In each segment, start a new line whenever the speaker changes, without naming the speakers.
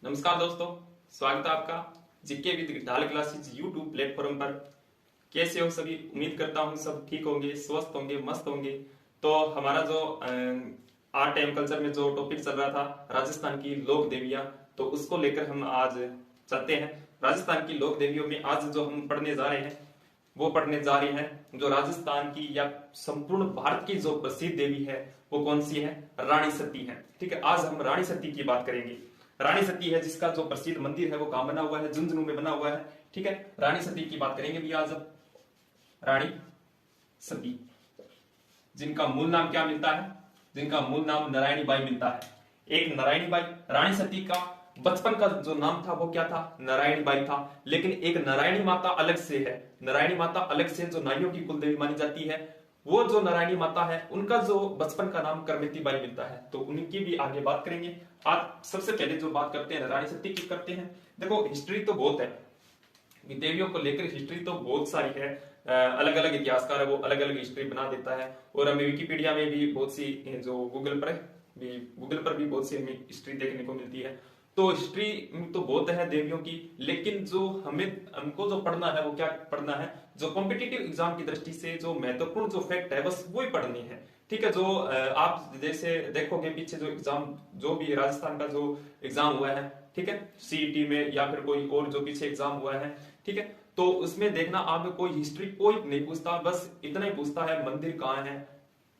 नमस्कार दोस्तों, स्वागत है आपका जीके विद ढाल क्लासेस यूट्यूब प्लेटफॉर्म पर। कैसे हो सभी? उम्मीद करता हूँ सब ठीक होंगे, स्वस्थ होंगे, मस्त होंगे। तो हमारा जो आर्ट एंड कल्चर में जो टॉपिक चल रहा था राजस्थान की लोक देवियां, तो उसको लेकर हम आज चलते हैं। राजस्थान की लोक देवियों में आज जो हम पढ़ने जा रहे हैं वो पढ़ने जा रहे हैं जो राजस्थान की या संपूर्ण भारत की जो प्रसिद्ध देवी है वो कौन सी है? रानी सती है। ठीक है, आज हम रानी सती की बात करेंगे। रानी सती है जिसका जो प्रसिद्ध मंदिर है वो कहां बना हुआ है? झुंझुनू में बना हुआ है। ठीक है, रानी सती की बात करेंगे भी आज। रानी सती जिनका मूल नाम क्या मिलता है? जिनका मूल नाम नारायणी बाई मिलता है। एक नारायणी बाई, रानी सती का बचपन का जो नाम था वो क्या था? नारायणी बाई था। लेकिन एक नारायणी माता अलग से है। नारायणी माता अलग से जो नारियों की कुलदेवी मानी जाती है, वो जो नारायणी माता है उनका जो बचपन का नाम करमेती बाई मिलता है। तो उनकी भी आगे बात करेंगे। आज सबसे पहले जो बात करते हैं रानी सती की करते हैं। देखो, हिस्ट्री तो बहुत है, देवियों को लेकर हिस्ट्री तो बहुत सारी है। अलग अलग इतिहासकार है वो अलग अलग हिस्ट्री बना देता है। और हमें विकिपीडिया में भी बहुत सी, जो गूगल पर भी बहुत सी हमें हिस्ट्री देखने को मिलती है। तो हिस्ट्री तो बहुत है देवियों की, लेकिन जो हमको जो पढ़ना है वो क्या पढ़ना है? जो कॉम्पिटिटिव एग्जाम की दृष्टि से जो महत्वपूर्ण जो फैक्ट है बस वो ही पढ़नी है। ठीक है, जो आप जैसे देखोगे पीछे जो एग्जाम, जो भी राजस्थान का जो एग्जाम हुआ है, ठीक है, सीईटी में या फिर कोई और जो पीछे एग्जाम हुआ है, ठीक है, तो उसमें देखना आप कोई हिस्ट्री कोई नहीं पूछता, बस इतना ही पूछता है मंदिर कहाँ है,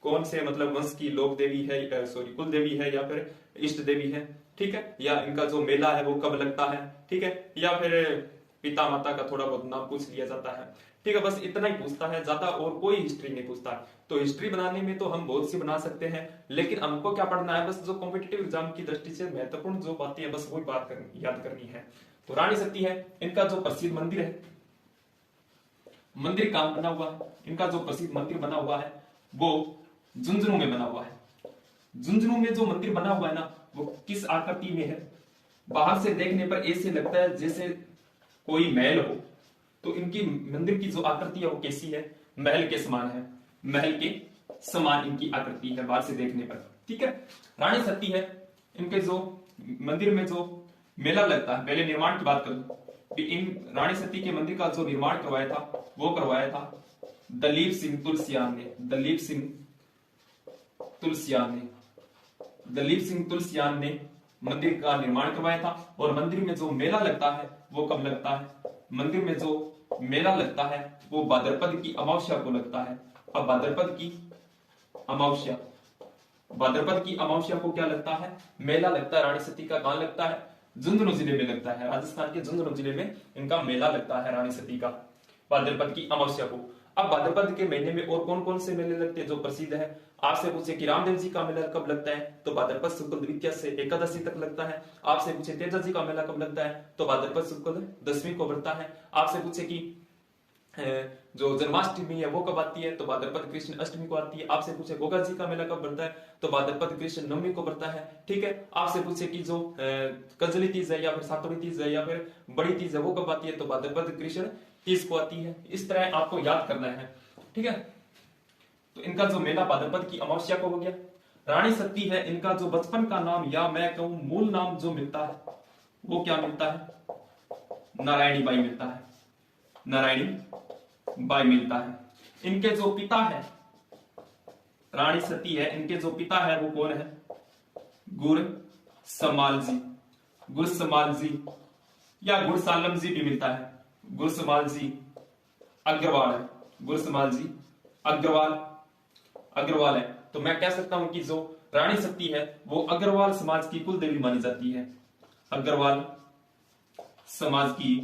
कौन से मतलब वंश की लोक देवी है, सॉरी कुल देवी है या फिर इष्ट देवी है, ठीक है, या इनका जो मेला है वो कब लगता है, ठीक है, या फिर पिता माता का थोड़ा बहुत नाम पूछ लिया जाता है। ठीक है, बस इतना ही पूछता है, ज्यादा और कोई हिस्ट्री नहीं पूछता। तो हिस्ट्री बनाने में तो हम बहुत सी बना सकते हैं, लेकिन हमको क्या पढ़ना है? बस जो कॉम्पिटिटिव एग्जाम की दृष्टि से महत्वपूर्ण जो बातें हैं बस वही बात याद करनी है। तो रानी सती है, इनका जो प्रसिद्ध मंदिर है, मंदिर कहां बना हुआ है? इनका जो प्रसिद्ध मंदिर बना हुआ है वो झुंझुनू में बना हुआ है। झुंझुनू में जो मंदिर बना हुआ है ना, वो किस आकृति में है? बाहर से देखने पर ऐसे लगता है जैसे कोई महल हो। तो इनकी मंदिर की जो आकृति है वो कैसी है? महल के समान है। महल के समान इनकी आकृति है बाहर से देखने पर। ठीक है, रानी सती है, इनके जो मंदिर में जो मेला लगता है, पहले निर्माण की बात करूं, इन रानी सती के मंदिर का जो निर्माण करवाया था वो करवाया था दलीप सिंह तुलसियान ने। दलीप सिंह तुलसियान ने मंदिर का निर्माण करवाया था। और मंदिर में जो मेला लगता है वो कब लगता है? मंदिर में जो मेला लगता है वो भाद्रपद की अमावस्या को लगता है। अब भाद्रपद की अमावस्या को क्या लगता है? मेला लगता है। रानी सती का कहां लगता है? झुंझुनू जिले में लगता है। राजस्थान के झुंझुनू जिले में इनका मेला लगता है रानी सती का, भाद्रपद की अमावस्या को। अब भाद्रपद के महीने में और कौन कौन से मेले लगते हैं जो प्रसिद्ध है? आपसे पूछे कि रामदेव जी का मेला कब लगता है, तो भाद्रपद शुक्ल द्वितीया से एकादशी तक लगता है। आपसे पूछे तेजा जी का मेला कब लगता है, तो भाद्रपद शुक्ल दसवीं को बढ़ता है। आपसे पूछे कि जो जन्माष्टमी है वो कब आती है, तो भाद्रपद कृष्ण अष्टमी को आती है। आपसे पूछे गोगा जी का मेला कब बढ़ता है, तो भाद्रपद कृष्ण नवमी को बढ़ता है। ठीक है, आपसे पूछे कि जो कजली तीज है या फिर सातवीं तीज है या फिर बड़ी तीज है वो कब आती है, तो भाद्रपद कृष्ण तीज को आती है। इस तरह आपको याद करना है। ठीक है, तो इनका जो मेला भाद्रपद की अमावस्या को हो गया। रानी सती है, इनका जो बचपन का नाम या मैं कहूं मूल नाम जो मिलता है वो क्या मिलता है? नारायणी बाई मिलता है। नारायणी बाई मिलता है। इनके जो पिता है, रानी सती है, इनके जो पिता है वो कौन है? गुरसमाल जी या गुरसालम जी भी मिलता है। गुरसमाल जी अग्रवाल है। गुरसमाल जी अग्रवाल है। तो मैं कह सकता हूं कि जो रानी सती है वो अग्रवाल समाज की कुल देवी मानी जाती है। अग्रवाल समाज की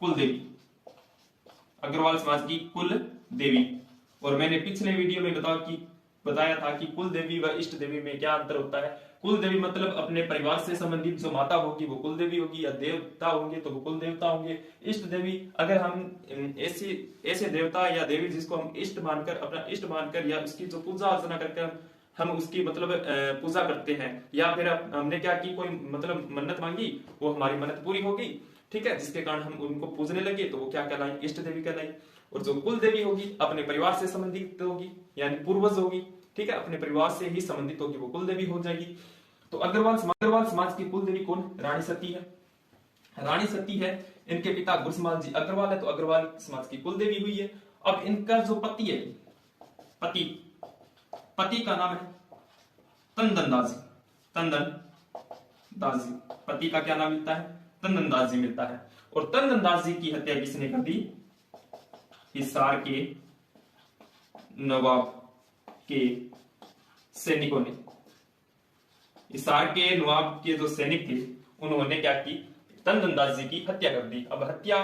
कुल देवी, अग्रवाल समाज की कुल देवी। और मैंने पिछले वीडियो में बताया था कि कुल देवी व इष्ट देवी में क्या अंतर होता है। कुल देवी मतलब अपने परिवार से संबंधित जो माता होगी वो कुल देवी होगी, या देवता होंगे तो वो कुल देवता होंगे। इष्ट देवी, अगर हम ऐसे देवता या देवी जिसको हम इष्ट मानकर, अपना इष्ट मानकर या उसकी जो पूजा अर्चना करके हम उसकी मतलब पूजा करते हैं, या फिर हमने क्या की, कोई मतलब मन्नत मांगी, वो हमारी मन्नत पूरी होगी, ठीक है, जिसके कारण हम उनको पूजने लगे, तो वो क्या कहलाई? इष्ट देवी कहलाई। और जो कुल देवी होगी अपने परिवार से संबंधित होगी, यानी पूर्वज होगी, ठीक है, अपने परिवार से ही संबंधित होगी, वो कुल देवी हो जाएगी। तो अग्रवाल समाज की कुल देवी कौन? रानी सती है। रानी सती है, इनके पिता गुरसमाल जी अग्रवाल है, तो अग्रवाल समाज की कुल देवी हुई है। अब इनका जो पति है, पति का नाम है तंदन दास जी। तंदन दास जी, पति का क्या नाम मिलता है? तंदन दास जी मिलता है। और तंदन दास जी की हत्या किसने कर दी? हिसार के नवाब के सैनिकों ने। हिसार के नवाब के जो सैनिक थे उन्होंने क्या की? तंदन दास जी की हत्या कर दी। अब हत्या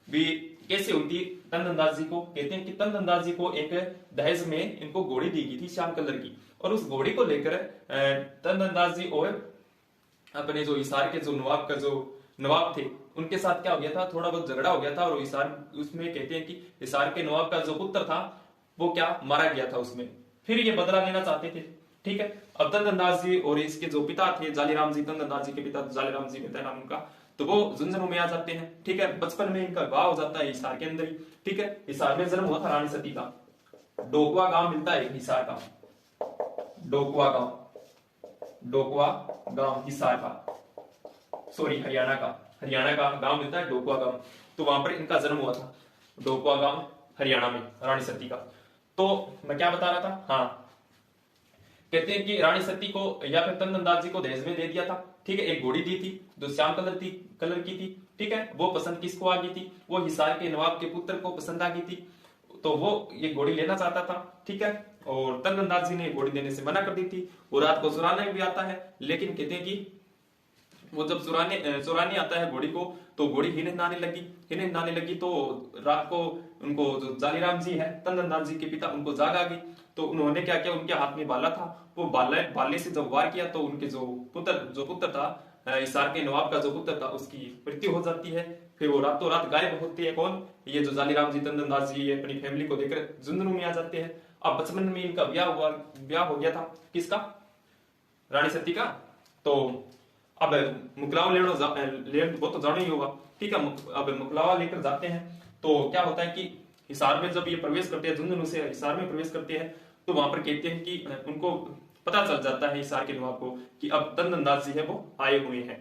भी कैसे हुई थी? तंदन दास जी को कहते हैं कि तंदन दास जी को एक दहेज में इनको घोड़ी दी गई थी श्याम कलर की, और उस घोड़ी को लेकर तंदन दास जी और अपने जो हिसार के जो नवाब थे उनके साथ क्या हो गया था? थोड़ा बहुत झगड़ा हो गया था, और हिसार उसमें कहते हैं कि हिसार के नवाब का जो पुत्र था वो क्या मारा गया था उसमें। फिर ये बदला लेना चाहते थे। ठीक है, अब तंदन दास जी और इसके जो पिता थे जालीराम जी, तंदन दास जी के पिता जालीराम जी होता है नाम उनका, तो वो झुंझुनू में आ जाते हैं। ठीक है, बचपन में इनका गांव हो जाता है हिसार के अंदर ही। ठीक है, हिसार में जन्म हुआ था रानी सती का। डोकवा गांव मिलता है हिसार का, डोकवा गांव हिसार का, सॉरी हरियाणा का गांव मिलता है डोकवा गांव। तो वहां पर इनका जन्म हुआ था, डोकवा गांव हरियाणा में, रानी सती का। तो मैं क्या बता रहा था? हाँ, कहते हैं कि रानी सती को या फिर तंदन दास जी को दहेज में दे दिया था। ठीक है, एक घोड़ी दी थी जो श्याम कलर की थी। ठीक है, वो पसंद किसको आ गई थी? वो हिसार के नवाब के पुत्र को पसंद आ गई थी, तो वो ये घोड़ी लेना चाहता था। ठीक है, और तंदन दास जी ने घोड़ी देने से मना कर दी थी। वो रात को चुराने भी आता है, लेकिन कहते हैं कि वो जब चुराने आता है घोड़ी को, तो घोड़ी हिनन आने लगी। तो रात को उनको जो जालीराम जी है तंदन दास जी के पिता, उनको जाग आ गई। तो उन्होंने क्या किया? उनके हाथ में भाला था, वो भाले से जब वार किया तो उनके जो पुत्र था हिसार के नवाब का जो पुत्र था उसकी मृत्यु हो जाती है। फिर वो रातों रात गायब होते हैं। कौन? ये जो जालीराम जी तंदन दास जी ये अपनी फैमिली को लेकर झुंझुनू में आ जाते हैं। अब बचपन में इनका ब्याह हो गया था। किसका? रानी सती का। तो अब मुकलावा वो तो जाना ही होगा। ठीक है, अब मुकलावा लेकर जाते हैं। तो क्या होता है कि हिसार में जब ये प्रवेश करते हैं, झुंझुनू से हिसार में प्रवेश करते हैं, तो वहां पर कहते हैं कि उनको पता चल जाता है हिसार के नवाब को कि अब तंदन दास जी है वो आए हुए हैं।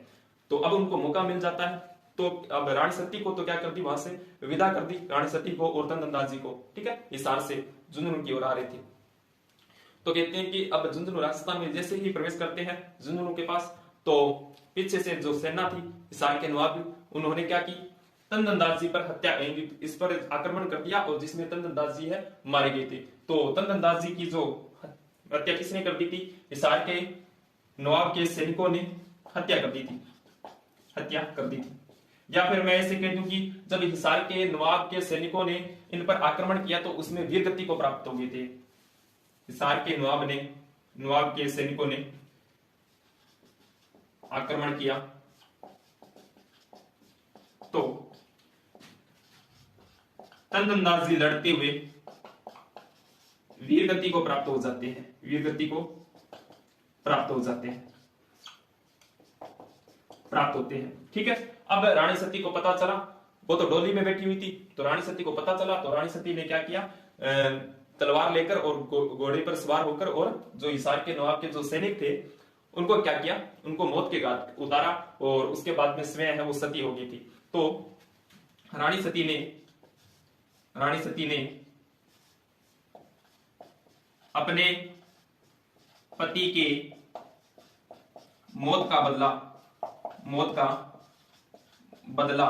तो अब उनको मौका मिल जाता है। तो अब रानी सती को तो क्या कर दी? वहां से विदा कर दी रानी सती को और तंदन दास जी को। ठीक है, हिसार से झुंझुनू की ओर आ रहे थे। तो कहते हैं कि अब झुंझुनू राजस्थान में जैसे ही प्रवेश करते हैं झुंझुनू के पास, तो पीछे से जो सेना थी हिसार के नवाब, उन्होंने क्या की? तंदन दास जी पर इस पर आक्रमण कर दिया, और जिसमें तंदन दास जी है मारे गए थे। तो तंदन दास जी की जो हत्या किसने कर दी थी? हिसार के नवाब के सैनिकों ने हत्या कर दी थी। या फिर मैं ऐसे कह दूं कि जब हिसार के नवाब के सैनिकों ने इन पर आक्रमण किया तो उसमें वीरगति को प्राप्त हो गए थे। हिसार के नवाब के सैनिकों ने आक्रमण किया तो तंदन दास जी लड़ते हुए वीरगति को प्राप्त हो जाते हैं। ठीक है, अब रानी सती को पता चला, वो तो डोली में बैठी हुई थी, तो रानी सती को पता चला, तो रानी सती ने क्या किया? तलवार लेकर और घोड़े पर सवार होकर, और जो हिसार के नवाब के जो सैनिक थे उनको क्या किया? उनको मौत के घाट उतारा, और उसके बाद में स्वयं है वो सती हो गई थी। तो रानी सती ने अपने पति के मौत का बदला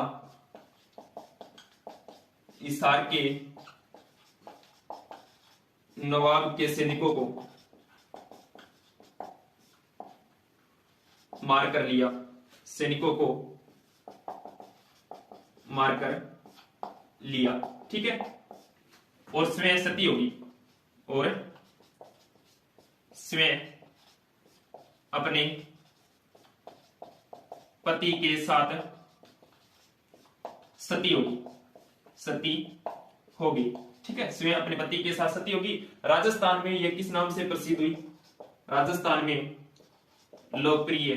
हिसार के नवाब के सैनिकों को मारकर लिया। ठीक है, और स्वयं सती होगी, और स्वयं अपने पति के साथ सती होगी। ठीक है, स्वयं अपने पति के साथ सती होगी। राजस्थान में यह किस नाम से प्रसिद्ध हुई? राजस्थान में लोकप्रिय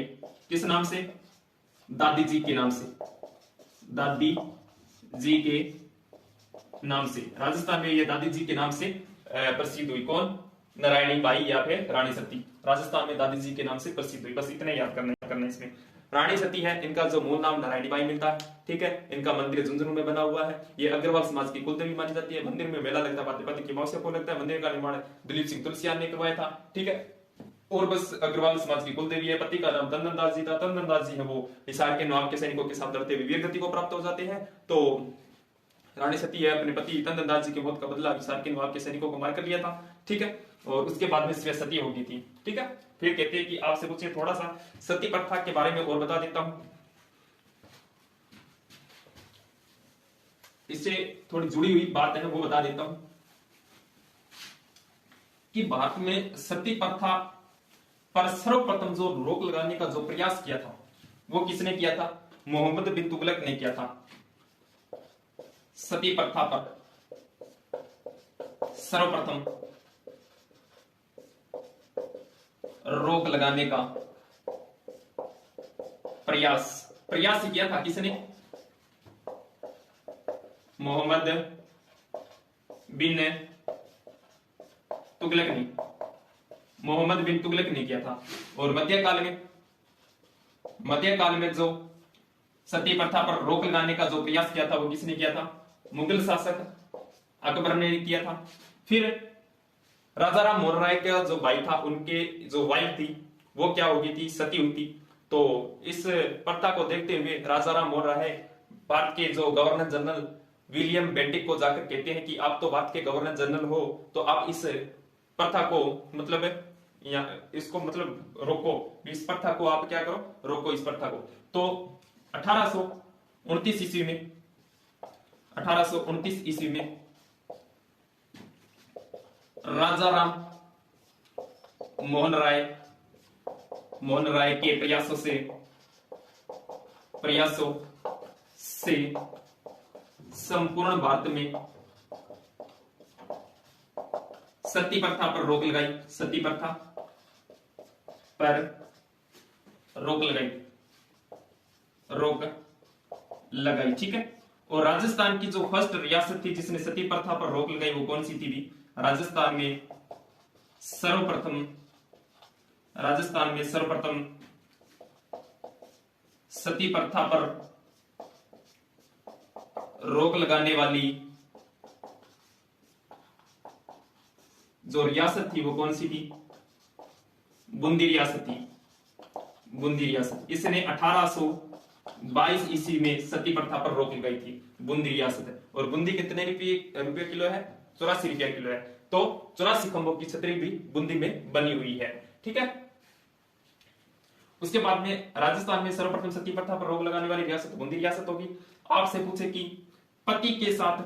किस नाम से? दादी जी के नाम से। राजस्थान में ये दादी जी के नाम से प्रसिद्ध हुई। कौन? नारायणी बाई या फिर रानी सती। राजस्थान में दादी जी के नाम से प्रसिद्ध हुई। बस इतने याद करना इसमें। रानी सती है, इनका जो मूल नाम नारायणी बाई मिलता है, ठीक है। इनका मंदिर झुंझुनू में बना हुआ है। ये अग्रवाल समाज की कुलदेवी मानी जाती है। मंदिर में मेला लगता है, पति की अमावस्या को लगता है। मंदिर का निर्माण दिलीप सिंह तुलसियान ने करवाया था, ठीक है। और बस अग्रवाल समाज की कुलदेवी है। पति का नाम तंदनदास जी था। तंदनदास जी है वो हिसार के नवाब के सैनिकों के साथ लड़ते हुए वीर गति को प्राप्त हो जाते हैं। तो रानी सती है अपने पति तंदनदास जी की मौत का बदला हिसार के नवाब के सैनिकों को मारकर लिया था, ठीक है। और उसके बाद में सती हो गई थी, ठीक है। फिर कहते हैं कि आपसे पूछे थोड़ा सा सती प्रथा के बारे में और बता देता हूं, इससे थोड़ी जुड़ी हुई बात है वो बता देता हूं कि भारत में सती प्रथा पर सर्वप्रथम जो रोक लगाने का जो प्रयास किया था वो किसने किया था? मोहम्मद बिन तुगलक ने किया था। सती प्रथा पर सर्वप्रथम रोक लगाने का प्रयास ही किया था किसने? मोहम्मद बिन तुगलक ने, मोहम्मद बिन तुगलक ने किया था। और मध्यकाल में जो सती प्रथा पर रोक लगाने का जो प्रयास किया था वो किसने किया था? मुगल शासक अकबर ने किया था। फिर राजा राम मोहन राय का जो भाई था, उनके जो वाइफ थी वो क्या हो गई थी? सती हुई थी। तो इस प्रथा को देखते हुए राजा राम मोहन राय भारत के जो गवर्नर जनरल विलियम बेंटिक को जाकर कहते हैं कि आप तो भारत के गवर्नर जनरल हो, तो आप इस प्रथा को मतलब या इसको मतलब रोको, इस प्रथा को आप क्या करो? रोको इस प्रथा को। तो 1829 ईस्वी में राजा राम मोहन राय के प्रयासों से संपूर्ण भारत में सती प्रथा पर रोक लगाई। सती प्रथा पर रोक लगाई, ठीक है। और राजस्थान की जो फर्स्ट रियासत थी जिसने सती प्रथा पर रोक लगाई वो कौन सी थी भी? राजस्थान में सर्वप्रथम सती प्रथा पर रोक लगाने वाली जो रियासत थी वो कौन सी थी? बूंदी रियासत थी। बूंदी रियासत, इसने 1822 ईस्वी में सती प्रथा पर रोक लगाई थी। बूंदी रियासत है। और बूंदी कितने रुपये किलो है? 84 रुपया किलो है। तो 84 खंभों की छतरी भी बूंदी में बनी हुई है, ठीक है। उसके बाद में राजस्थान में सर्वप्रथम सती प्रथा पर रोक लगाने वाली रियासत बूंदी रियासत होगी। आपसे पूछे कि पति के साथ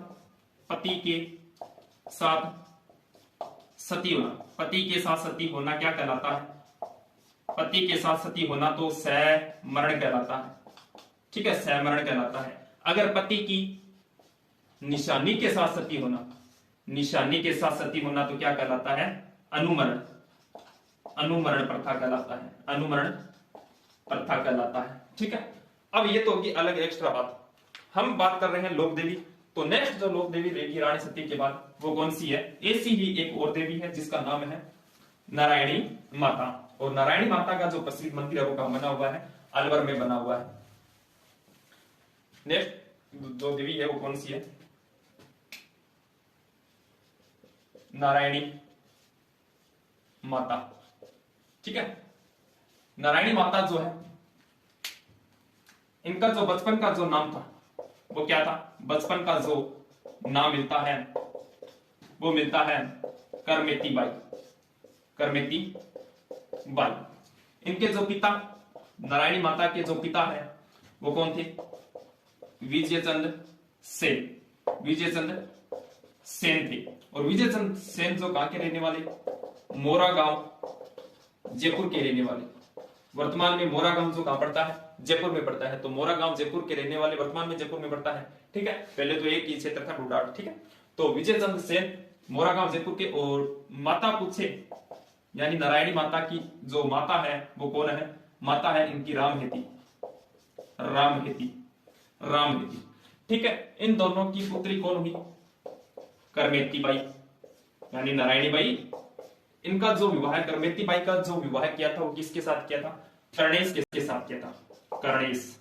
सती होना, पति के साथ सती होना क्या कहलाता है? पति के साथ सती होना तो सैमरण कहलाता है, ठीक है। सैमरण कहलाता है। अगर पति की निशानी के साथ सती होना तो क्या कहलाता है? अनुमरण प्रथा कहलाता है। अनुमरण प्रथा कहलाता है, ठीक है। अब ये तो होगी अलग एक्स्ट्रा बात। हम बात कर रहे हैं लोक देवी। तो नेक्स्ट जो लोक देवी रहेगी रानी सती के बाद वो कौन सी है? ऐसी ही एक और देवी है जिसका नाम है नारायणी माता। और नारायणी माता का जो प्रसिद्ध मंदिर है वो कहां बना हुआ है? अलवर में बना हुआ है। नेक्स्ट जो देवी है वो कौन सी है? नारायणी माता, ठीक है। नारायणी माता जो है, इनका जो बचपन का जो नाम था वो क्या था? बचपन का जो नाम मिलता है वो मिलता है करमेती बाई। इनके जो पिता, नारायणी माता के जो पिता है वो कौन थे? विजयचंद्र सेन थे। और विजयचंद्र सेन जो कहां के रहने वाले? मोरा गांव जयपुर के रहने वाले। वर्तमान में मोरा गांव जो कहां पड़ता है? जयपुर में पड़ता है। तो मोरा गांव जयपुर के रहने वाले वर्तमान में जयपुर में पड़ता है, ठीक है। पहले तो एक ही क्षेत्र था ढूंढाड़, ठीक है। तो विजयचंद्र सेन मोरा गांव जयपुर के। और माता पूछे यानी नारायणी माता की जो माता है वो कौन है? माता है इनकी रामहेती, ठीक है। इन दोनों की पुत्री कौन हुई? करमेती बाई यानी नारायणी बाई इनका जो विवाह करमेती बाई का जो विवाह किया था वो किसके साथ किया था? कर्णेश के साथ किया था। कर्णेश,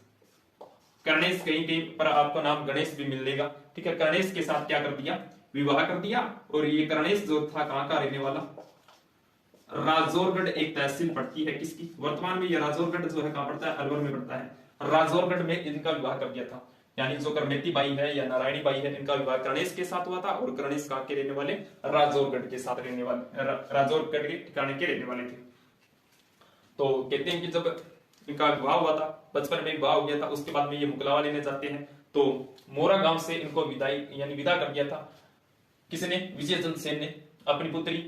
कर्णेश कहीं कहीं पर आपको नाम गणेश भी मिलेगा, ठीक है। कर्णेश के साथ क्या कर दिया? विवाह कर दिया। और ये कर्णेश जो था कहां का रहने वाला? राजौरगढ़ एक तहसील पड़ती है किसकी? वर्तमान में ये राजौरगढ़ जो है कहां पड़ता है? अलवर में पड़ता है। राजौरगढ़ में इनका विवाह कर दिया था। यानी जो करमेती बाई है या नारायणी बाई है, इनका विवाह कर्णेश के साथ हुआ था। और कर्णेश कहां के रहने वाले? राजौरगढ़ के साथ रहने वाले, राजौरगढ़ के ठिकाने के रहने वाले थे। तो कहते हैं कि जब इनका विवाह हुआ था, बचपन में विवाह हो गया था, उसके बाद में ये मुकलावा लेने जाते हैं तो मोरा गांव से इनको विदाई यानी विदा कर दिया था। किसने? विजयचंद सेन ने अपनी पुत्री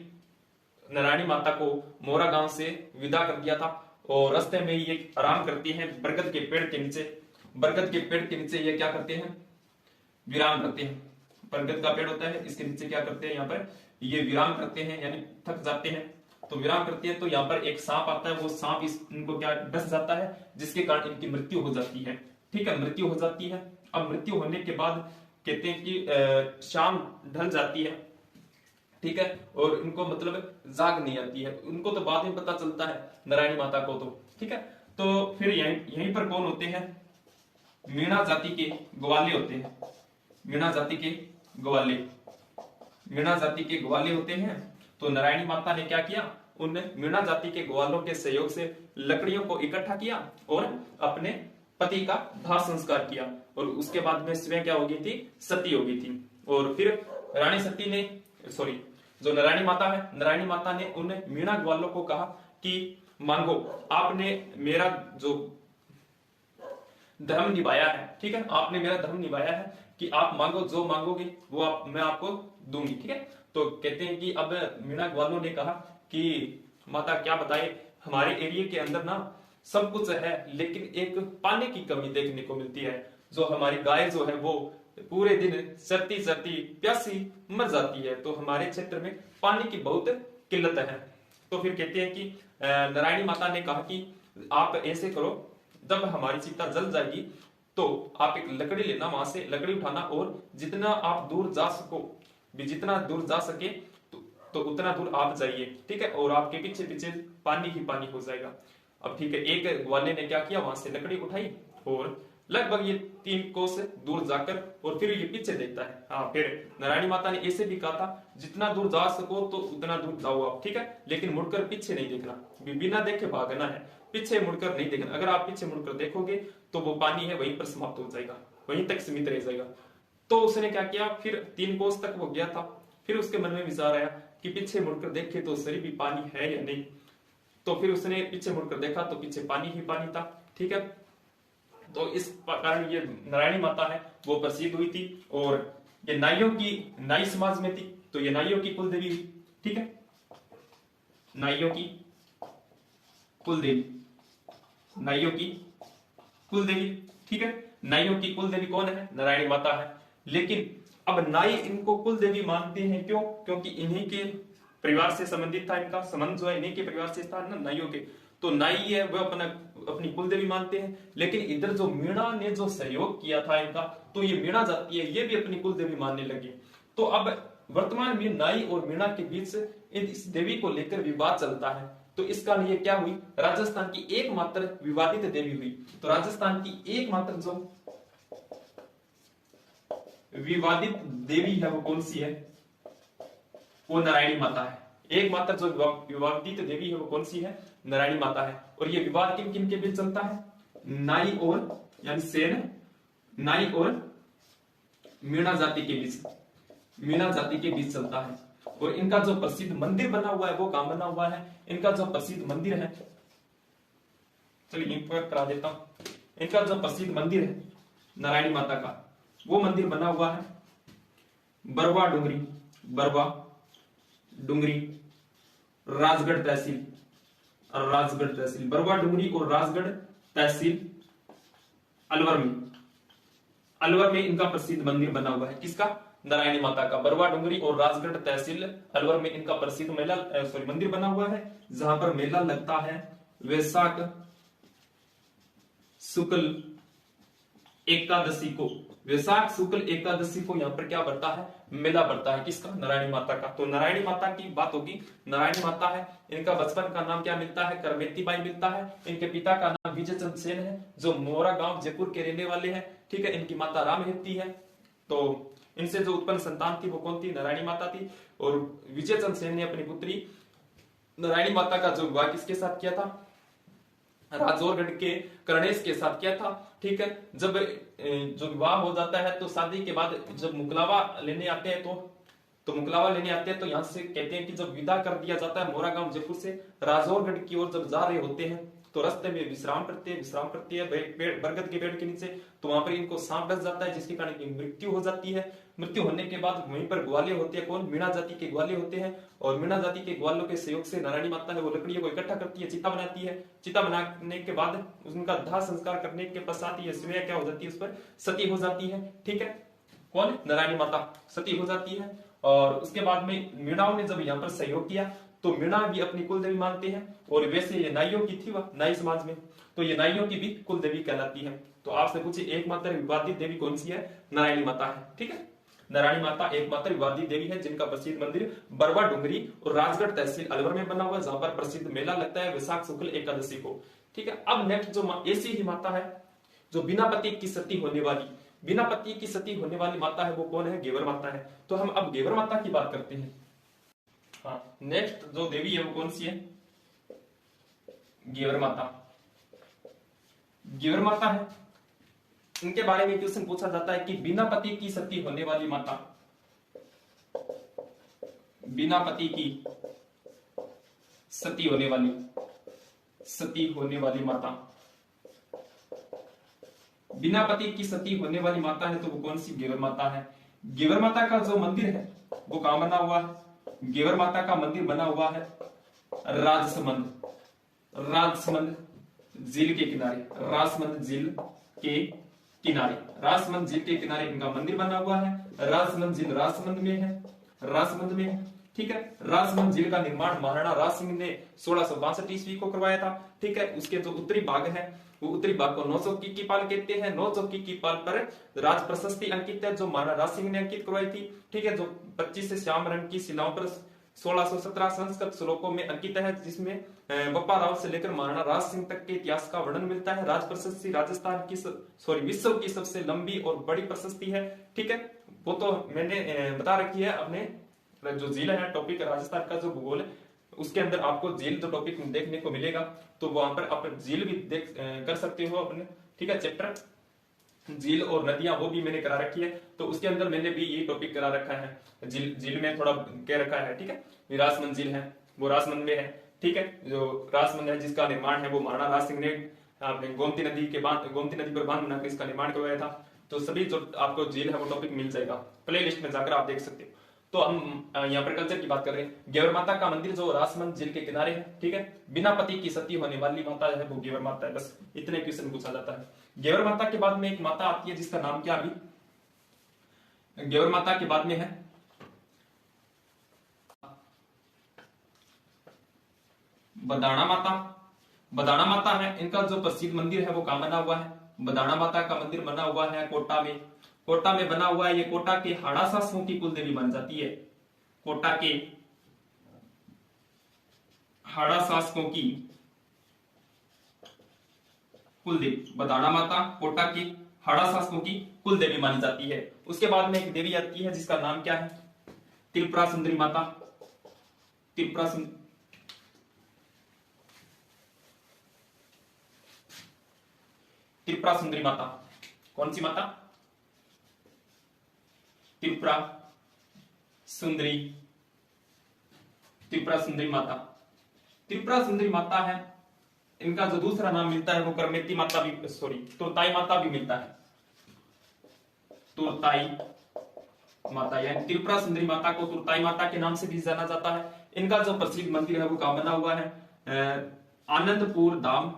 नारायणी माता को मोरा गांव से विदा कर दिया था। और रास्ते में ये आराम करती हैं बरगद के पेड़ के नीचे। बरगद के पेड़ के नीचे ये क्या करते हैं? विराम करते हैं। बरगद का पेड़ होता है, इसके नीचे क्या करते हैं? यहाँ पर ये विराम करते हैं, यानी थक जाते हैं तो विराम करते हैं। तो यहाँ पर एक सांप आता है, वो सांप इनको क्या डस जाता है, जिसके कारण इनकी मृत्यु हो जाती है, ठीक है। मृत्यु हो जाती है। अब मृत्यु होने के बाद कहते हैं कि शाम ढल जाती है, ठीक है। और इनको मतलब जाग नहीं आती है, उनको तो बाद में पता चलता है नारायणी माता को, तो ठीक है। तो फिर यहीं पर कौन होते हैं? मीणा जाति के ग्वाले होते हैं। मीणा जाति के ग्वाले, मीणा जाति के ग्वाले होते हैं। तो नारायणी माता ने क्या किया? उन मीणा जाति के ग्वालों के सहयोग से लकड़ियों को इकट्ठा किया और अपने पति का दाह संस्कार किया। और उसके बाद में स्वयं क्या हो गई थी? सती हो गई थी। और फिर रानी सती ने, सॉरी, जो नारायणी माता है, नारायणी माता ने उन मीणा ग्वालों को कहा कि मांगो, आपने मेरा जो धर्म निभाया है, ठीक है, आपने मेरा धर्म निभाया है कि आप मांगो, जो मांगोगे वो मैं आपको दूंगी, ठीक है। तो कहते हैं कि अब मीणा ग्वालों ने कहा कि माता क्या बताए, हमारे एरिया के अंदर ना सब कुछ है लेकिन एक पानी की कमी देखने को मिलती है। जो हमारी गाय जो है वो पूरे दिन चरती चरती प्यासी मर जाती है, तो हमारे क्षेत्र में पानी की बहुत किल्लत है। तो फिर कहते हैं कि नारायणी माता ने कहा कि आप ऐसे करो, जब हमारी चिता जल जाएगी तो आप एक लकड़ी लेना, वहां से लकड़ी उठाना और जितना आप दूर जा सको, जितना दूर जा सके तो उतना दूर आप जाइए, ठीक है। और आपके पीछे पीछे पानी ही पानी हो जाएगा। अब ठीक है, एक ग्वाले ने क्या किया, वहां से लकड़ी उठाई और लगभग ये 3 कोस दूर जाकर और फिर ये पीछे देखता है। हाँ, फिर नारायणी माता ने ऐसे भी कहा था जितना दूर जा सको तो उतना दूर जाओ आप, ठीक है, लेकिन मुड़कर पीछे नहीं देखना, बिना देखे भागना है, पीछे मुड़कर नहीं देखना। अगर आप पीछे मुड़कर देखोगे तो वो पानी है वहीं पर समाप्त हो जाएगा, वहीं तक सीमित रह जाएगा। तो उसने क्या किया, फिर 3 कोस तक वो गया था। फिर उसके मन में विचार आया कि पीछे मुड़कर देखे तो शरीर भी पानी है या नहीं। तो फिर उसने पीछे मुड़कर देखा तो पीछे पानी ही पानी था, ठीक है। तो इस कारण ये नारायणी माता है वो प्रसिद्ध हुई थी। और ये नाइयों की, नाई समाज में थी, तो ये नाइयों की कुल देवी हुई, ठीक है, नाइयों की कुल देवी, नाइयों की कुल देवी, ठीक है। नाइयों की कुल देवी कौन है? नारायणी माता है। लेकिन अब नाई इनको कुल देवी मानते हैं, क्यों? क्योंकि इन्हीं के परिवार से संबंधित था, इनका संबंध जो है इन्हीं के परिवार से था ना, नाइयों के। तो नाई है वह अपनी कुल देवी मानते हैं। लेकिन इधर जो मीणा ने जो सहयोग किया था इनका, तो ये मीणा जाती है, ये भी अपनी कुल देवी मानने लगी। तो अब वर्तमान में नाई और मीणा के बीच इस देवी को लेकर विवाद चलता है। तो इस कारण ये क्या हुई, राजस्थान की एकमात्र विवादित देवी हुई। तो राजस्थान की एकमात्र जो विवादित देवी है वो कौन सी है? वो नारायणी माता है। एकमात्र जो विवादित देवी है वो कौन सी है? नारायणी माता है। और ये विवाद किन किन के बीच चलता है? नाई और यानी सेन, नाई और मीणा जाति के बीच, मीणा जाति के बीच चलता है। और इनका जो प्रसिद्ध मंदिर बना हुआ है वो कहां बना हुआ है? इनका जो प्रसिद्ध मंदिर है, चलिए करा देता हूं। इनका जो प्रसिद्ध मंदिर है नारायणी माता का, वो मंदिर बना हुआ है बरवा डुंगरी, बरवा डुंगरी, राजगढ़ तहसील, राजगढ़ तहसील, बरवा डुंगरी और राजगढ़ तहसील अलवर में, अलवर में इनका प्रसिद्ध मंदिर बना हुआ है। किसका? नारायणी माता का। बरवा डुंगरी और राजगढ़ तहसील अलवर में इनका प्रसिद्ध मेला मंदिर बना हुआ है, जहां पर मेला लगता है वैशाख शुक्ल एकादशी को, वैशाख शुक्ल एकादशी को यहाँ पर क्या बढ़ता है, मेला बढ़ता है, किसका, नारायणी माता का। तो नारायणी माता की बात होगी। नारायणी माता है, इनका बचपन का नाम क्या मिलता है, करमेती बाई मिलता है। इनके पिता का नाम विजय चंद सेन है, जो मोरा गांव जयपुर के रहने वाले हैं, ठीक है। इनकी माता राम हेती है। तो इनसे जो उत्पन्न संतान थी वो कौन थी, नारायणी माता थी। और विजय चंद सेन ने अपनी पुत्री नारायणी माता का जो विवाह किसके साथ किया था, राजौरगढ़ के कर्णेश के साथ किया था, ठीक है। जब जो विवाह हो जाता है तो शादी के बाद जब मुकलावा लेने आते हैं तो मुकलावा लेने आते हैं तो यहाँ से कहते हैं कि जब विदा कर दिया जाता है मोरा गांव जयपुर से राजौरगढ़ की ओर जब जा रहे होते हैं तो रास्ते में विश्राम करते हैं बरगद के पेड़ के नीचे। तो वहां पर इनको सांप डस जाता है, जिसके कारण इनकी मृत्यु हो जाती है। मृत्यु होने के बाद वहीं पर ग्वाले होते हैं, कौन, मीणा जाति के ग्वाले होते हैं। और मीणा जाति के ग्वालों के सहयोग से नारायणी माता है वो लकड़ियों को इकट्ठा करती है, चिता बनाती है। चिता बनाने के बाद उनका दाह संस्कार करने के पश्चात ये स्वयं क्या हो जाती है, उस पर सती हो जाती है, ठीक है। कौन, नारायणी माता सती हो जाती है। और उसके बाद में मीणाओं ने जब यहाँ पर सहयोग किया तो मीणा भी अपनी कुल देवी मानते हैं। और वैसे ये नाइयों की थी वह नाई समाज में, तो ये नाइयों की भी कुल देवी कहलाती है। तो आपसे पूछे एकमात्र विवादित देवी कौन सी है, नारायणी माता है, ठीक है। नारायणी माता एकमात्र विवादित देवी है, जिनका प्रसिद्ध मंदिर बरवा डूंगरी और राजगढ़ तहसील अलवर में बना हुआ है, जहां पर प्रसिद्ध मेला लगता है वैशाख शुक्ल एकादशी को, ठीक है। अब नेक्स्ट जो ऐसी ही माता है जो बिना पति की सती होने वाली, बिना पति की सती होने वाली माता है वो कौन है, घेवर माता है। तो हम अब घेवर माता की बात करते हैं। हाँ, नेक्स्ट जो देवी है वो कौन सी है, घेवर माता। घेवर माता है, इनके बारे में क्वेश्चन पूछा जाता है कि बिना पति की सती होने वाली माता, बिना पति की सती होने वाली माता, बिना पति की सती होने वाली माता है तो वो कौन सी, घेवर माता है। घेवर माता का जो मंदिर है वो कहां बना हुआ है, घेवर माता का मंदिर बना हुआ है राजसमंद झील के किनारे, राजसमंद झील के किनारे इनका मंदिर बना हुआ है। राजसमंद झील राजसमंद में है, ठीक है। राजसमंद झील का निर्माण महाराणा राज सिंह ने 1662 ईस्वी को करवाया था, ठीक है। उसके जो उत्तरी भाग है वो उत्तरी भाग को 9 चौकी की पाल कहते हैं। 9 चौकी की पाल पर राज प्रशस्ति अंकित है जो महाराणा राज सिंह ने अंकित करवाई थी, ठीक है। जो 25 से श्याम रंग की शिलाओं पर 1617 संस्कृत श्लोकों में अंकित है, जिसमें बप्पा राव से लेकर महाराणा राज सिंह तक के इतिहास का वर्णन मिलता है। राज प्रशस्ति राजस्थान की विश्व की सबसे लंबी और बड़ी प्रशस्ति है, ठीक है। वो तो मैंने बता रखी है अपने जो झील है टॉपिक राजस्थान का जो भूगोल है उसके अंदर आपको झील जो टॉपिक देखने को मिलेगा, तो वहां पर आप झील भी देख कर सकते हो अपने, ठीक है। चैप्टर झील और नदियां वो भी मैंने करा रखी है, तो उसके अंदर मैंने भी ये टॉपिक करा रखा है। झील में थोड़ा कह रखा है, ठीक है। राजसमंद झील है वो राजसमंद में है, ठीक है। जो राजसमंद है जिसका निर्माण है वो महाराणा राज सिंह ने अपने गोमती नदी पर बांध बनाकर इसका निर्माण करवाया था। तो सभी जो आपको झील है वो टॉपिक मिल जाएगा, प्ले लिस्ट में जाकर आप देख सकते हो। तो हम यहाँ पर कल्चर की बात कर रहे हैं। घेवर माता का मंदिर जो राजसमंद झील के किनारे है, ठीक है। बिना पति की सती होने वाली माता है वो घेवर माता है, बस इतने क्वेश्चन पूछा जाता है। घेवर माता के बाद में एक माता आती है जिसका नाम क्या, अभी घेवर माता के बाद में है बदाणा माता। बदाणा माता है, इनका जो प्रसिद्ध मंदिर है वो कहां बना हुआ है, बदाणा माता का मंदिर बना हुआ है कोटा में। कोटा में बना हुआ है, ये कोटा के हाड़ा शासकों की कुल देवी बन जाती है। कोटा के हाड़ा शासकों की कुल देवी बदाणा माता कोटा की हाड़ा शासकों की कुल देवी मानी जाती है। उसके बाद में एक देवी आती है जिसका नाम क्या है, त्रिपुरा सुंदरी माता। त्रिपुरा सुंदरी माता, कौन सी माता, त्रिपुरा सुंदरी माता। त्रिपुरा सुंदरी माता है, इनका जो दूसरा नाम मिलता है वो करमेती माता भी, तुरताई माता भी मिलता है। तुरताई माता यानी त्रिपुरा सुंदरी माता को तुरताई माता के नाम से भी जाना जाता है। इनका जो प्रसिद्ध मंदिर है वो कहां बना हुआ है, आनंदपुर धाम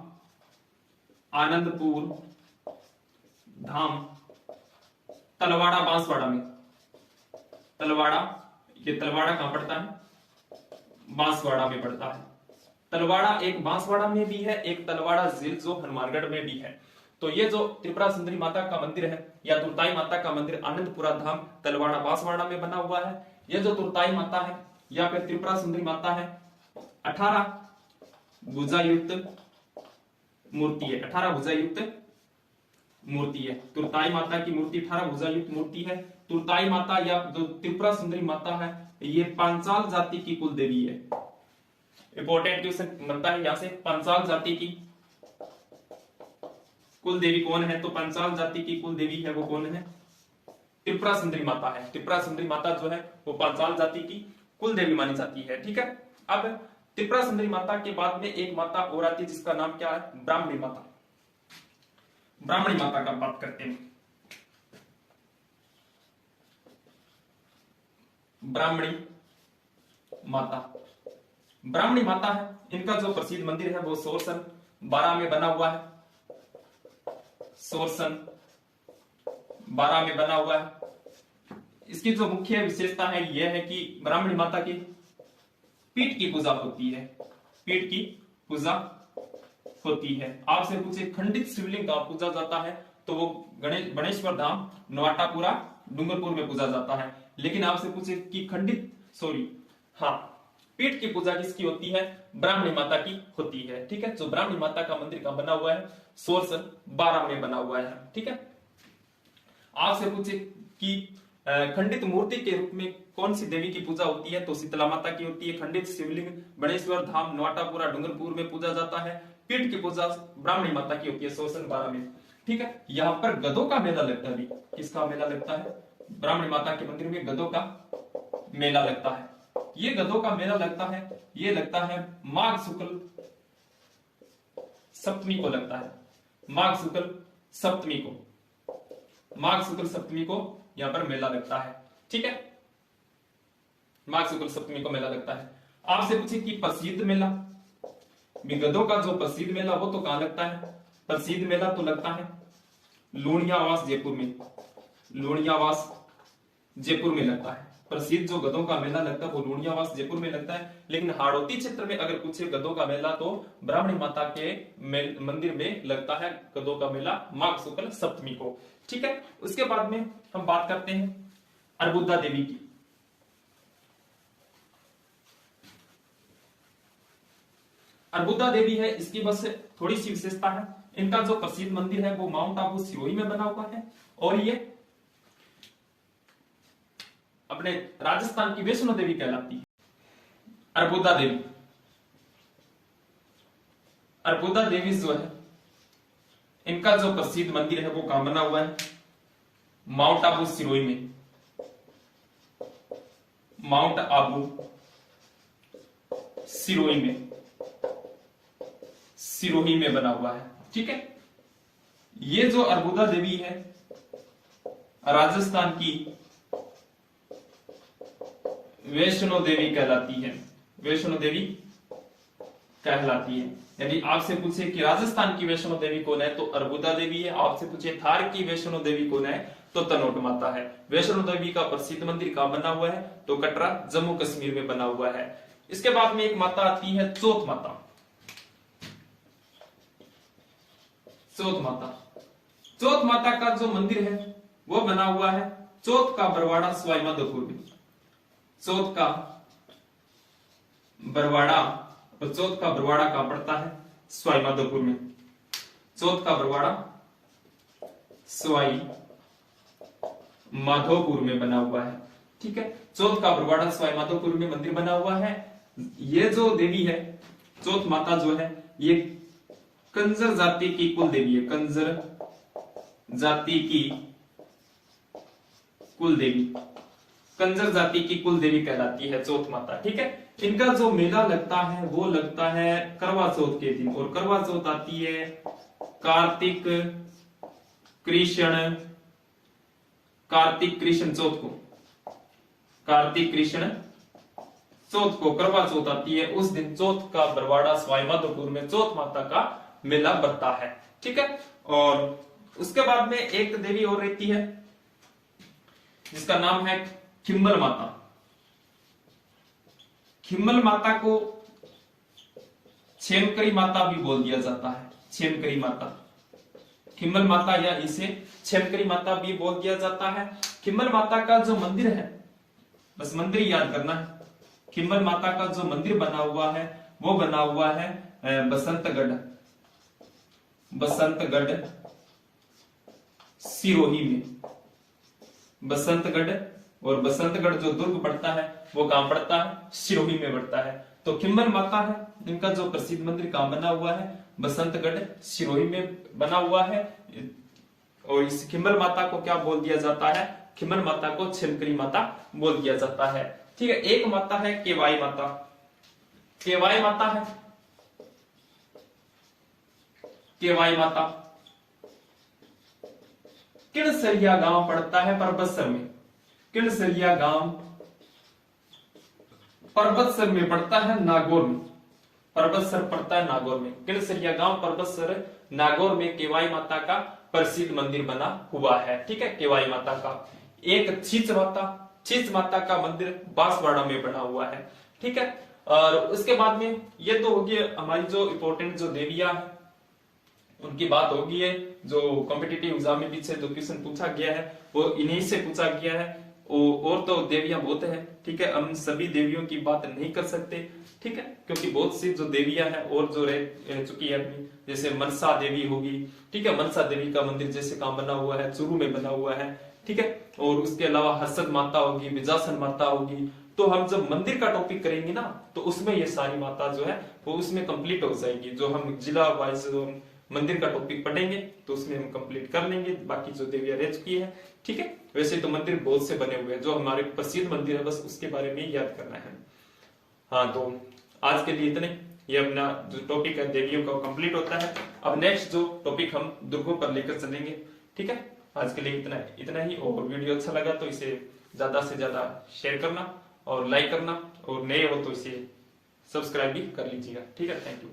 तलवाड़ा बांसवाड़ा में। तलवाड़ा कहां पड़ता है, बांसवाड़ा में पड़ता है। तलवाड़ा एक बांसवाड़ा में भी है, एक तलवाड़ा झील जो हनुमानगढ़ में भी है। तो ये जो त्रिपुरा सुंदरी माता का मंदिर है या तुरताई माता का मंदिर आनंदपुरा धाम तलवाड़ा बांसवाड़ा में बना हुआ है। ये जो तुरताई माता है या फिर त्रिपुरा सुंदरी माता है 18 भुजायुक्त मूर्ति है, 18 भुजायुक्त मूर्ति है। तुरताई माता की मूर्ति 18 भुजायुक्त मूर्ति है। तुरताई माता या जो त्रिपुरा सुंदरी माता है ये पांचाल जाति की कुल देवी है। इंपॉर्टेंट क्वेश्चन बनता है यहां से, पांचाल जाति की कुल देवी कौन है? तो पांचाल जाति की कुल देवी है वो कौन है? त्रिपुरा सुंदरी माता है। त्रिपुरा सुंदरी माता जो है वो पांचाल जाति की कुल देवी मानी जाती है। ठीक है, अब त्रिपुरा सुंदरी माता के बाद में एक माता और आती है जिसका नाम क्या है? ब्राह्मणी माता। ब्राह्मणी माता का बात करते हैं। ब्राह्मणी माता, ब्राह्मणी माता है, इनका जो प्रसिद्ध मंदिर है वो सोरसन 12 में बना हुआ है। सोरसन 12 में बना हुआ है। इसकी जो मुख्य विशेषता है यह है कि ब्राह्मणी माता की पीठ की पूजा होती है। पीठ की पूजा होती है। आपसे पूछे खंडित शिवलिंग का पूजा जाता है तो वो गणेश्वर धाम नवाटापुरा डूंगरपुर में पूजा जाता है। लेकिन आपसे पूछे कि पीठ की पूजा किसकी होती है? ब्राह्मणी माता की होती है। ठीक है, जो ब्राह्मणी माता का मंदिर का बना हुआ है सोरसन 12 में बना हुआ है। ठीक है, आपसे पूछे कि खंडित मूर्ति के रूप में कौन सी देवी की पूजा होती है? तो शीतला माता की होती है। खंडित शिवलिंग गणेश्वर धाम नवाटापुरा डूंगरपुर में पूजा जाता है। पीठ की पूजा ब्राह्मणी माता की होती है सोरसन 12 में। ठीक है, यहाँ पर गधों का मेला लगता है। किसका मेला लगता है? ब्राह्मणी माता के मंदिर में गधों का मेला लगता है। ये गधों का मेला लगता है, ये लगता है माघ शुक्ल सप्तमी को लगता है। माघ शुक्ल सप्तमी को, माघ शुक्ल सप्तमी को यहां पर मेला लगता है। ठीक है, माघ शुक्ल सप्तमी को मेला लगता है। आपसे पूछे कि प्रसिद्ध मेला, गधों का जो प्रसिद्ध मेला वो तो कहां लगता है? प्रसिद्ध मेला तो लगता है लूणियावास जयपुर में। लूणियावास जयपुर में लगता है। प्रसिद्ध जो गधों का मेला लगता है वो लूणियावास जयपुर में लगता है। लेकिन हाड़ौती क्षेत्र में अगर पूछे गधों का मेला तो ब्राह्मणी माता के मंदिर में लगता है गधों का मेला माघ शुक्ल सप्तमी को। ठीक है, उसके बाद में हम बात करते हैं अर्बुदा देवी की। अर्बुदा देवी है, इसकी बस थोड़ी सी विशेषता है। इनका जो प्रसिद्ध मंदिर है वो माउंट आबू सिरोही में बना हुआ है और ये अपने राजस्थान की वैष्णो देवी कहलाती है। अर्बुदा देवी, अर्बुदा देवी जो है इनका जो प्रसिद्ध मंदिर है वो कहां बना हुआ है? माउंट आबू सिरोही में। माउंट आबू सिरोही में, सिरोही में बना हुआ है। ठीक है, ये जो अर्बुदा देवी है राजस्थान की वैष्णो देवी कहलाती है। वैष्णो देवी कहलाती है। यानी आपसे पूछे कि राजस्थान की वैष्णो देवी कौन है तो अर्बुदा देवी है। आपसे पूछे थार की वैष्णो देवी कौन है तो तनोट माता है। वैष्णो देवी का प्रसिद्ध मंदिर कहां बना हुआ है? तो कटरा जम्मू कश्मीर में बना हुआ है। इसके बाद में एक माता आती है चौथ माता। चौथ माता, चौथ माता का जो मंदिर है वो बना हुआ है चौथ का बरवाड़ा सवाई माधोपुर में। चौथ का बरवाड़ा, और चौथ का बरवाड़ा कहां पड़ता है? सवाई माधोपुर में। चौथ का बरवाड़ा सवाई माधोपुर में बना हुआ है। ठीक है, चौथ का बरवाड़ा सवाई माधोपुर में मंदिर बना हुआ है। ये जो देवी है चौथ माता जो है ये कंजर जाति की कुल देवी है। कंजर जाति की कुल देवी, कंजर जाति की कुल देवी कहलाती है चौथ माता। ठीक है, इनका जो मेला लगता है वो लगता है करवा चौथ के दिन, और करवा चौथ आती है कार्तिक कृष्ण चौथ को। कार्तिक कृष्ण चौथ को करवा चौथ आती है। उस दिन चौथ का बरवाड़ा सवाई माधोपुर में चौथ माता का मेला बनता है। ठीक है, और उसके बाद में एक देवी और रहती है जिसका नाम है खिम्मल माता। खिम्मल माता को छेमकरी माता भी बोल दिया जाता है। छेमकरी माता, खिम्मल माता या इसे क्षेमकरी माता भी बोल दिया जाता है। खिम्मल माता का जो मंदिर है, बस मंदिर याद करना है। खिम्मल माता का जो मंदिर बना हुआ है वो बना हुआ है बसंतगढ़ सिरोही में। बसंतगढ़, और बसंतगढ़ जो दुर्ग पड़ता है वो कहां पड़ता है? सिरोही में पड़ता है। तो खिम्मल माता है, इनका जो प्रसिद्ध मंदिर कहां बना हुआ है? बसंतगढ़ सिरोही में बना हुआ है। और इस खिम्मल माता को क्या बोल दिया जाता है? खिम्मल माता को क्षेमकरी माता बोल दिया जाता है। ठीक है। एक माता है केवाई माता। केवाई माता है, केवाई माता किड़सरिया गांव पड़ता है परबतसर में। किड़सरिया गांव परबतसर में पड़ता है, नागौर में। परबतसर पड़ता है नागौर में। किड़सरिया गांव परबतसर नागौर में केवाई माता का प्रसिद्ध मंदिर बना हुआ है। ठीक है। केवाई माता का एक छीच माता का मंदिर बांसवाड़ा में बना हुआ है। ठीक है। और उसके बाद में ये तो होगी हमारी जो इंपॉर्टेंट जो देवियां है उनकी बात होगी है। जो कॉम्पिटिटिव एग्जाम में पीछे जो क्वेश्चन पूछा गया है वो इन्हीं से पूछा गया है। और तो देवियां बहुत है। ठीक है। हम सभी देवियों की बात नहीं कर सकते। ठीक है। क्योंकि बहुत सी जो देवियां हैं और जो रह चुकी है अपनी, जैसे मनसा देवी होगी। ठीक है। मनसा देवी का मंदिर जैसे काम बना हुआ है, चूरू में बना हुआ है। ठीक है। और उसके अलावा हर्षद माता होगी, विजासन माता होगी। तो हम जब मंदिर का टॉपिक करेंगे ना तो उसमें ये सारी माता जो है वो उसमें कंप्लीट हो जाएगी। जो हम जिला वाइज मंदिर का टॉपिक पढ़ेंगे तो उसमें हम कंप्लीट कर लेंगे, बाकी जो देवियां रह चुकी है। ठीक है। वैसे तो मंदिर बहुत से बने हुए हैं, जो हमारे प्रसिद्ध मंदिर है बस उसके बारे में याद करना है। हाँ, तो आज के लिए इतने। ये अपना जो टॉपिक है देवियों का कंप्लीट होता है। अब नेक्स्ट जो टॉपिक हम दुर्गों पर लेकर चलेंगे। ठीक है। आज के लिए इतना ही। और वीडियो अच्छा लगा तो इसे ज्यादा से ज्यादा शेयर करना और लाइक करना, और नए हो तो इसे सब्सक्राइब भी कर लीजिएगा। ठीक है। Thank you.